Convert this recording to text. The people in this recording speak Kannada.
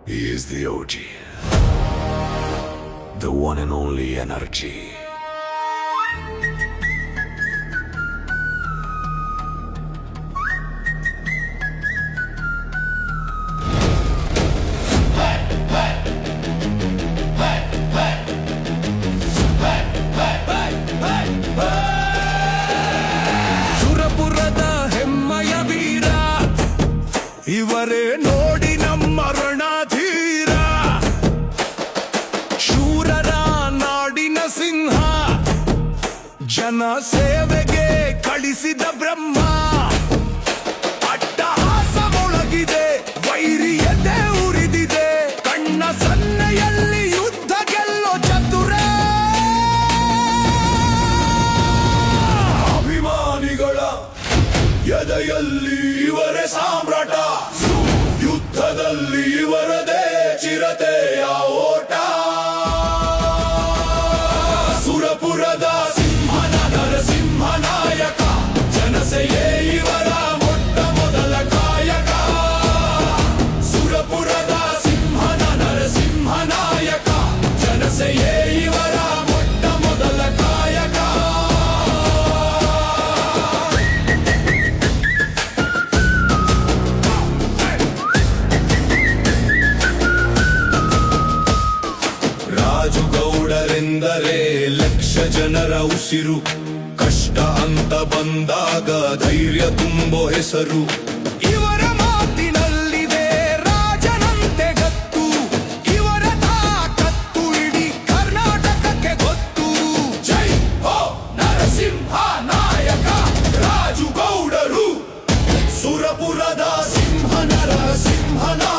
He is the OG, the one and only energy. ಸುರಪುರದ ಹೆಮ್ಮಯ ವೀರ ಇವರೇ ನೋಡಿ ನಮ್ಮ ರಣಧೀರ, ಶೂರರ ನಾಡಿನ ಸಿಂಹ, ಜನ ಸೇವೆಗೆ ಕಳಿಸಿದ ಬ್ರಹ್ಮ. ಅಟ್ಟಹಾಸ ಮೊಳಗಿದೆ, ವೈರಿಯದೆ ಉರಿದಿದೆ, ಕಣ್ಣ ಸನ್ನೆಯಲ್ಲಿ ಯುದ್ಧ ಗೆಲ್ಲೋ ಚತುರ. ಅಭಿಮಾನಿಗಳ ಎದೆಯಲ್ಲಿ ಇವರೇ ಸಾಮ್ರಾಟ, ಯುದ್ಧದಲ್ಲಿ ಇವರದೇ ಚಿರತೆಯ ಓಟ. ಸುರಪುರದ ಸಿಂಹನ ನರಸಿಂಹ ನಾಯಕ, ಜನಸೆಯೇ ಇವರ ಮೊಟ್ಟ ಮೊದಲ ಕಾಯಕ. ಸುರಪುರದ ಸಿಂಹನ ನರಸಿಂಹ ನಾಯಕ, ಜನಸೆಯೇ ಇವರ ಮೊಟ್ಟ ಮೊದಲ ಕಾಯಕ. ರಾಜುಗೌಡರೆಂದರೆ ಲಕ್ಷ ಜನರ ಉಸಿರು, ಕಷ್ಟ ಅಂತ ಬಂದಾಗ ಧೈರ್ಯ ತುಂಬೋ ಹೆಸರು. ಇವರ ಮಾತಿನಲ್ಲಿದೆ ರಾಜನಂತೆ ಗತ್ತು, ಇವರ ತಾಕತ್ತು ಇಡೀ ಕರ್ನಾಟಕಕ್ಕೆ ಗೊತ್ತು. ಜೈ ಹೋ ನರಸಿಂಹ ನಾಯಕ ರಾಜುಗೌಡರು, ಸುರಪುರದ ಸಿಂಹ ನರಸಿಂಹ ನಾಯಕ.